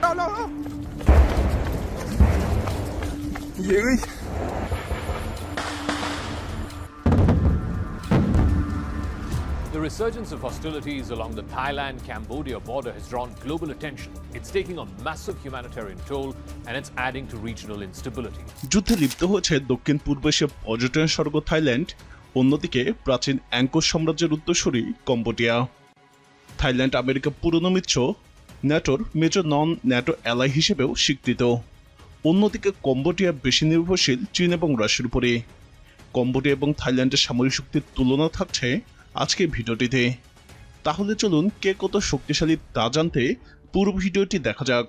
The resurgence of hostilities along the Thailand-Cambodia border has drawn global attention. It's taking a massive humanitarian toll and it's adding to regional instability. যুদ্ধে লিপ্ত হয়েছে দক্ষিণ পূর্ব এশিয়ার পর্যটনের স্বর্গ Thailand, অন্যদিকে প্রাচীন অ্যাঙ্কর সাম্রাজ্যের উত্তরসূরি কম্বোডিয়া। থাইল্যান্ড আমেরিকা পুরনো মিত্র, ন্যাটোর মেজর নন ন্যাটো অ্যালাই হিসেবেও স্বীকৃত। অন্যদিকে কম্বোডিয়া বেশি নির্ভরশীল চীন এবং রাশিয়ার উপরে। কম্বোডিয়া এবং থাইল্যান্ডের সামরিক শক্তির তুলনা থাকছে আজকে ভিডিওটিতে। তাহলে চলুন কে কত শক্তিশালী তা জানতে পুরো ভিডিওটি দেখা যাক।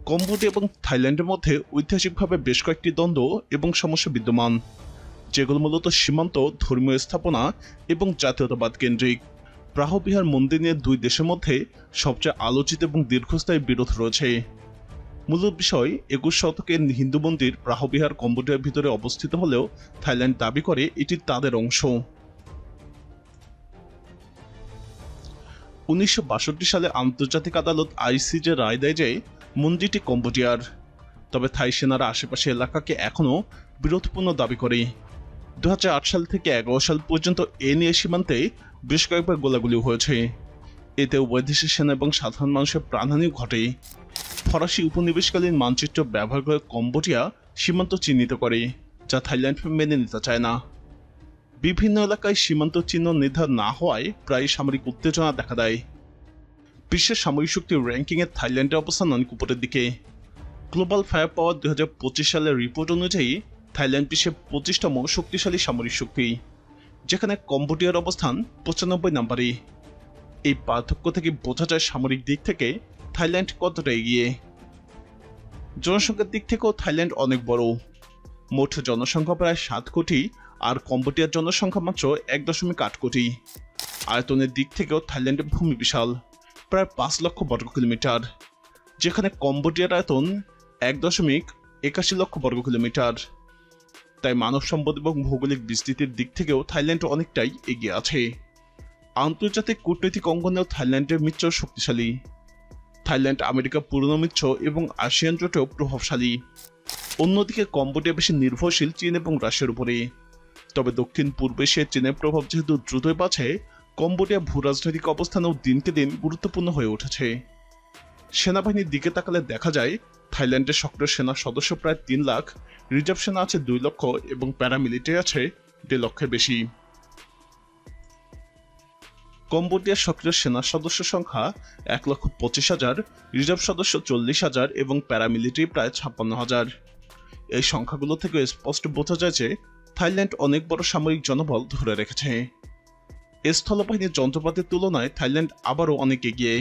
কম্বোডিয়া এবং থাইল্যান্ডের মধ্যে ঐতিহাসিকভাবে বেশ কয়েকটি দ্বন্দ্ব এবং সমস্যা বিদ্যমান, যেগুলো মূলত সীমান্ত, ধর্মীয় স্থাপনা এবং জাতীয়তাবাদ কেন্দ্রিক। প্রাহবিহার মন্দির নিয়ে দুই দেশের মধ্যে সবচেয়ে আলোচিত এবং দীর্ঘস্থায়ী বিরোধ রয়েছে। মূল বিষয়, 21 শতকের হিন্দু মন্দির প্রাহবিহার কম্বোডিয়ার ভিতরে অবস্থিত হলেও থাইল্যান্ড দাবি করে এটি তাদের অংশ। 1962 সালে আন্তর্জাতিক আদালত ICJ রায় দেয় যে মন্দিরটি কম্বোডিয়ার, তবে থাই সেনারা আশেপাশে এলাকাকে এখনও বিরোধপূর্ণ দাবি করে। 2008 সাল থেকে 11 সাল পর্যন্ত এ নিয়ে সীমান্তে বেশ কয়েকবার গোলাগুলি হয়েছে। এতে উভয় দেশের সেনা এবং সাধারণ মানুষের প্রাণহানি ঘটে। ফরাসি উপনিবেশকালীন মানচিত্র ব্যবহার করে কম্বোডিয়া সীমান্ত চিহ্নিত করে, যা থাইল্যান্ড মেনে নিতে চায় না। বিভিন্ন এলাকায় সীমান্ত চিহ্ন নির্ধারণ না হওয়ায় প্রায় সামরিক উত্তেজনা দেখা দেয়। বিশ্বের সামরিক শক্তির র্যাঙ্কিংয়ে থাইল্যান্ডের অবস্থান অনেক উপরের দিকে। গ্লোবাল ফায়ার পাওয়ার 2025 সালের রিপোর্ট অনুযায়ী থাইল্যান্ড বিশ্বের 25তম শক্তিশালী সামরিক শক্তি, যেখানে কম্বোডিয়ার অবস্থান 95 নম্বরে। এই পার্থক্য থেকে বোঝা যায় সামরিক দিক থেকে থাইল্যান্ড কতটা এগিয়ে। জনসংখ্যার দিক থেকেও থাইল্যান্ড অনেক বড়, মোট জনসংখ্যা প্রায় 7 কোটি, আর কম্বোডিয়ার জনসংখ্যা মাত্র 1.8 কোটি। আয়তনের দিক থেকেও থাইল্যান্ডের ভূমি বিশাল, প্রায় 5 লক্ষ বর্গ কিলোমিটার, যেখানে কম্বোডিয়ার আয়তন 1.81 লক্ষ বর্গ কিলোমিটার। তাই মানব সম্পদ এবং ভৌগোলিক বিস্তৃতির দিক থেকেও থাইল্যান্ড অনেকটাই এগিয়ে আছে। আন্তর্জাতিক কূটনৈতিক অঙ্গনেও থাইল্যান্ডের মিত্র শক্তিশালী। থাইল্যান্ড আমেরিকা পুরনো মিত্র এবং আসিয়ান জোটেও প্রভাবশালী। অন্যদিকে কম্বোডিয়া বেশি নির্ভরশীল চীন এবং রাশিয়ার উপরে। তবে দক্ষিণ পূর্ব এশিয়ায় চীনের প্রভাব যেহেতু দ্রুতই বাড়ছে, কম্বোডিয়া ভূরাজনৈতিক অবস্থানেও দিনকে দিন গুরুত্বপূর্ণ হয়ে উঠেছে। সেনাবাহিনীর দিকে তাকালে দেখা যায় থাইল্যান্ডের সক্রিয় সেনা সদস্য প্রায় 3 লাখ, রিজার্ভ সেনা আছে 2 লক্ষ এবং প্যারামিলিটারি আছে 1.5 লক্ষের বেশি। কম্বোডিয়ার সক্রিয় সেনা সদস্য সংখ্যা 1,25,000, রিজার্ভ সদস্য 40,000 এবং প্যারামিলিটারি প্রায় 56,000। এই সংখ্যাগুলো থেকে স্পষ্ট বোঝা যায় যে থাইল্যান্ড অনেক বড় সামরিক জনবল ধরে রেখেছে। স্থলবাহিনীর যন্ত্রপাতির তুলনায় থাইল্যান্ড আবারও অনেক এগিয়ে।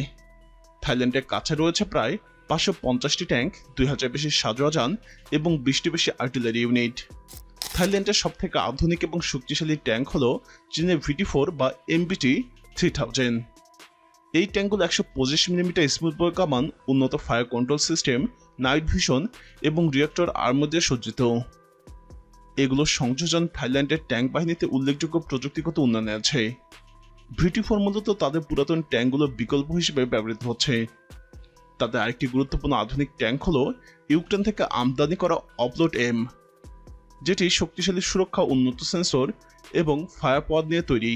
থাইল্যান্ডের কাছে রয়েছে প্রায় 550টি ট্যাঙ্ক, 2000 বেশি সাজোয়াজান এবং 20টি বেশি আর্টিলারি ইউনিট। থাইল্যান্ডের সবথেকে আধুনিক এবং শক্তিশালী ট্যাঙ্ক হল চীনের VT4 বা MBT 3000। এই ট্যাঙ্কগুলো 125 মিমি স্মুথ বয় কামান, উন্নত fire control system, night vision এবং রিয়েক্টর আর্মর দিয়ে সজ্জিত। এগুলোর সংযোজন থাইল্যান্ডের ট্যাঙ্ক বাহিনীতে উল্লেখযোগ্য প্রযুক্তিগত উন্নয়ন আছে। VT4 মূলত তাদের পুরাতন ট্যাঙ্কগুলোর বিকল্প হিসেবে ব্যবহৃত হচ্ছে। তাদের আরেকটি গুরুত্বপূর্ণ আধুনিক ট্যাঙ্ক হল ইউক্রেন থেকে আমদানি করা অপলোড M, যেটি শক্তিশালী সুরক্ষা, উন্নত সেন্সর এবং ফায়ার পাওয়ার নিয়ে তৈরি।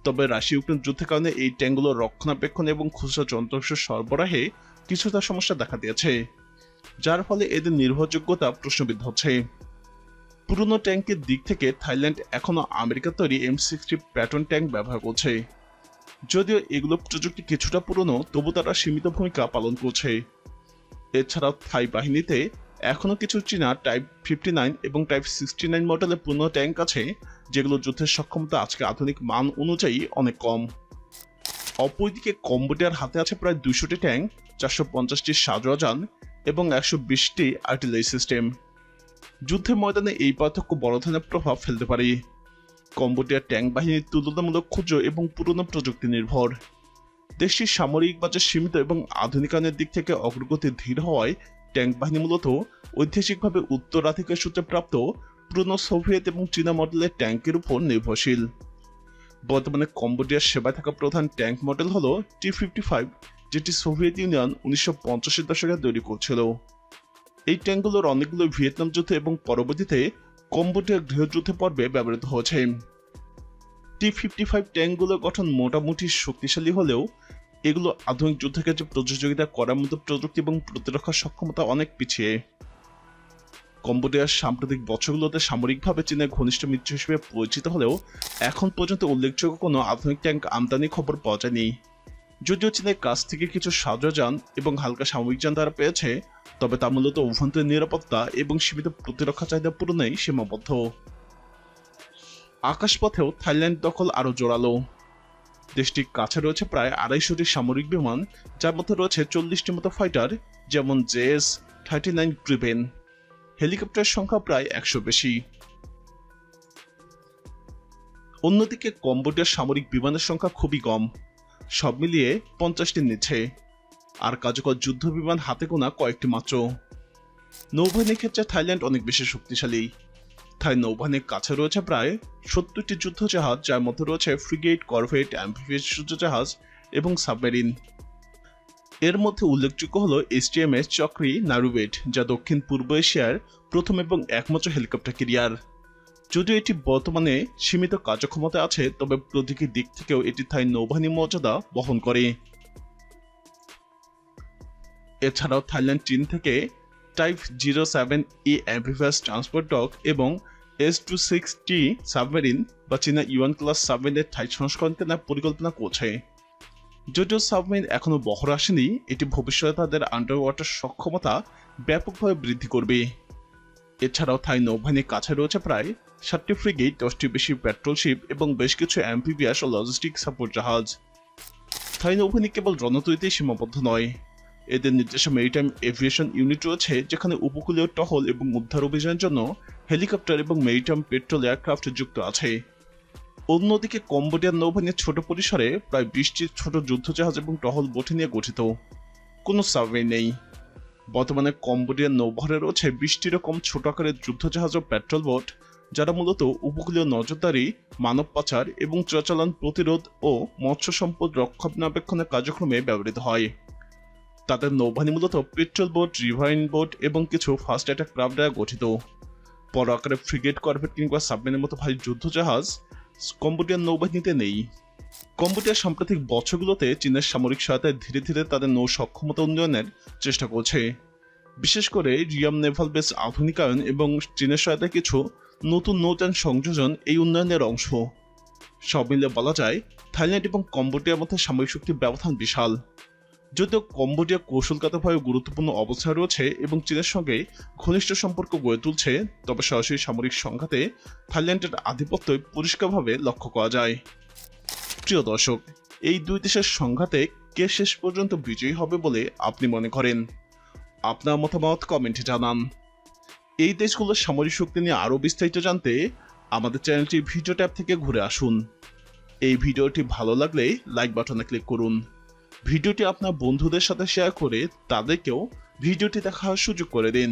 তবে রাশিয়া ইউক্রেন যুদ্ধের কারণে এই ট্যাঙ্কগুলোর রক্ষণাবেক্ষণ এবং খুচরা যন্ত্রাংশ সরবরাহে কিছুটা সমস্যা দেখা দিয়েছে, যার ফলে এদের নির্ভরযোগ্যতা প্রশ্নবিদ্ধ হচ্ছে। পুরনো ট্যাঙ্কের দিক থেকে থাইল্যান্ড এখনও আমেরিকার তৈরি M60 প্যাটার্ন ট্যাঙ্ক ব্যবহার করছে। যদিও এগুলো প্রযুক্তি কিছুটা পুরনো, তবু তারা সীমিত ভূমিকা পালন করছে। এছাড়াও থাই বাহিনীতে এখনও কিছু চীনা টাইপ 59 এবং টাইপ 69 মডেলের পুরনো ট্যাঙ্ক আছে, যেগুলো যুদ্ধের সক্ষমতা আজকে আধুনিক মান অনুযায়ী অনেক কম। অপরদিকে কম্বোডিয়ার হাতে আছে প্রায় 200টি ট্যাঙ্ক, 450টি সাজোয়াজান এবং 120টি আর্টিলারি সিস্টেম। যুদ্ধের ময়দানে এই পার্থক্য বড় ধরনের প্রভাব ফেলতে পারে। কম্বোডিয়ার ট্যাঙ্ক বাহিনী তুলনামূলক ক্ষুদ্র এবং পুরনো প্রযুক্তি নির্ভর। দেশটির সামরিক বাজেট সীমিত এবং আধুনিকায়নের দিক থেকে অগ্রগতি ধীর হওয়ায় ট্যাঙ্ক বাহিনী মূলত ঐতিহাসিকভাবে উত্তরাধিকার সূত্রে প্রাপ্ত পুরনো সোভিয়েত এবং চীনা মডেলের ট্যাঙ্কের উপর নির্ভরশীল। বর্তমানে কম্বোডিয়ার সেবায় থাকা প্রধান ট্যাঙ্ক মডেল হল T-55 যেটি সোভিয়েত ইউনিয়ন 1950-এর দশকে তৈরি করছিল। এই ট্যাঙ্কগুলোর অনেকগুলো ভিয়েতনাম যুদ্ধ এবং পরবর্তীতে কম্বোডিয়া গৃহযুদ্ধ পর্বে ব্যবহৃত হয়েছে। T-55 ট্যাঙ্কগুলোর গঠন মোটামুটি শক্তিশালী হলেও এগুলো আধুনিক যুদ্ধক্ষেত্রে প্রতিযোগিতা করার মতো প্রযুক্তি এবং প্রতিরক্ষা সক্ষমতা অনেক পিছিয়ে। কম্বোডিয়ার সাম্প্রতিক বছরগুলোতে সামরিকভাবে চীনের ঘনিষ্ঠ মিত্র হিসেবে পরিচিত হলেও এখন পর্যন্ত উল্লেখযোগ্য কোনো আধুনিক ট্যাঙ্ক আমদানির খবর পাওয়া যায়নি। যদিও চীনের কাছ থেকে কিছু সাহায্যযান এবং হালকা সামরিক যান তারা পেয়েছে, তবে তা মূলত অভ্যন্তরীণ নিরাপত্তা এবং সীমিত প্রতিরক্ষা চাহিদা পূরণেই সীমাবদ্ধ। আকাশপথেও থাইল্যান্ড দখল আরও জোরালো। দেশটির কাছে রয়েছে প্রায় 250টি সামরিক বিমান, যার মধ্যে রয়েছে 40টির মতো ফাইটার, যেমন JS-39 গ্রিপেন। হেলিকপ্টারের সংখ্যা প্রায় 100 বেশি। অন্যদিকে কম্বোডিয়ার সামরিক বিমানের সংখ্যা খুবই কম, সব মিলিয়ে 50টির নিচে, আর কার্যকর যুদ্ধ বিমান হাতে গোনা কয়েকটি মাত্র। নৌবাহিনীর ক্ষেত্রে থাইল্যান্ড অনেক বেশি শক্তিশালী। থাই নৌবাহিনীর কাছে রয়েছে প্রায় 70টি যুদ্ধজাহাজ, যার মধ্যে রয়েছে ফ্রিগেট, করভেট, অ্যাম্ফিবিয়াস যুদ্ধজাহাজ এবং সাবমেরিন। এর মধ্যে উল্লেখযোগ্য হল HTMS চক্রি নারুবেট, যা দক্ষিণ পূর্ব এশিয়ার প্রথম এবং একমাত্র হেলিকপ্টার ক্যারিয়ার। যদিও এটি বর্তমানে সীমিত কার্যক্ষমতা আছে, তবে প্রতীকী দিক থেকেও এটি থাই নৌবাহিনীর মর্যাদা বহন করে। এছাড়াও থাইল্যান্ড চীন থেকে type 07E amphibious transport doc এবং S-26T সাবমেরিন বা চীনা ইউয়ান ক্লাস সাবমেরিনের থাই সংস্করণ কেনার পরিকল্পনা করছে। যদিও সাবমেরিন এখনও বহর আসেনি, এটি ভবিষ্যতে তাদের আন্ডার ওয়াটার সক্ষমতা ব্যাপকভাবে বৃদ্ধি করবে। এছাড়াও থাই নৌবাহিনীর কাছে রয়েছে প্রায় 7টি ফ্রিগেট, 10টির বেশি পেট্রোল শিপ এবং বেশ কিছু অ্যাম্ফিবিয়াস ও লজিস্টিক সাপোর্ট জাহাজ। থাই নৌবাহিনী কেবল রণতরীতেই সীমাবদ্ধ নয়, এদের নির্দেশে মেরিটাইম এভিয়েশন ইউনিট রয়েছে, যেখানে উপকূলীয় টহল এবং উদ্ধার অভিযানের জন্য হেলিকপ্টার এবং মেরিটাইম পেট্রোল এয়ারক্রাফট যুক্ত আছে। অন্যদিকে কম্বোডিয়ার নৌবাহিনী ছোট পরিসরে প্রায় 20টি ছোট যুদ্ধজাহাজ এবং টহল বোটে নিয়ে গঠিত, কোনো সাবমেরিন নেই। বর্তমানে কম্বোডিয়ার নৌবহরে রয়েছে 20টিরও কম ছোট আকারের যুদ্ধজাহাজ ও পেট্রোল বোট, যারা মূলত উপকূলীয় নজরদারি, মানব পাচার এবং চোরাচালান প্রতিরোধ ও মৎস্য সম্পদ রক্ষণাবেক্ষণের কার্যক্রমে ব্যবহৃত হয়। তাদের নৌবাহিনী মূলত পেট্রোল বোট, রিভাইন বোট এবং কিছু ফাস্ট অ্যাটাক ক্রাফট দ্বারা গঠিত। বড় আকারে ফ্রিগেট, করভেট কিংবা সাবমেরিনের মতো ভারী যুদ্ধজাহাজ কম্বোডিয়ার নৌবাহিনীতে নেই। কম্বোডিয়া সাম্প্রতিক বছরগুলোতে চীনের সামরিক সহায়তায় ধীরে ধীরে তাদের নৌ সক্ষমতা উন্নয়নের চেষ্টা করছে, বিশেষ করে রিয়াম নেভাল বেস আধুনিকায়ন এবং চীনের সহায়তায় কিছু নতুন নৌযান সংযোজন এই উন্নয়নের অংশ। সব মিলে বলা যায় থাইল্যান্ড এবং কম্বোডিয়ার মধ্যে সামরিক শক্তির ব্যবধান বিশাল। যদিও কম্বোডিয়া কৌশলগতভাবে গুরুত্বপূর্ণ অবস্থায় রয়েছে এবং চীনের সঙ্গে ঘনিষ্ঠ সম্পর্ক গড়ে তুলছে, তবে সরাসরি সামরিক সংঘাতে থাইল্যান্ডের আধিপত্যই পরিষ্কারভাবে লক্ষ্য করা যায়। প্রিয় দর্শক, এই দুই দেশের সংঘাতে কে শেষ পর্যন্ত বিজয়ী হবে বলে আপনি মনে করেন? আপনার মতামত কমেন্টে জানান। এই দেশগুলোর সামরিক শক্তি নিয়ে আরও বিস্তারিত জানতে আমাদের চ্যানেলটি ভিডিও ট্যাব থেকে ঘুরে আসুন। এই ভিডিওটি ভালো লাগলে লাইক বাটনে ক্লিক করুন। ভিডিওটি আপনার বন্ধুদের সাথে শেয়ার করে তাদেরকেও ভিডিওটি দেখার সুযোগ করে দিন।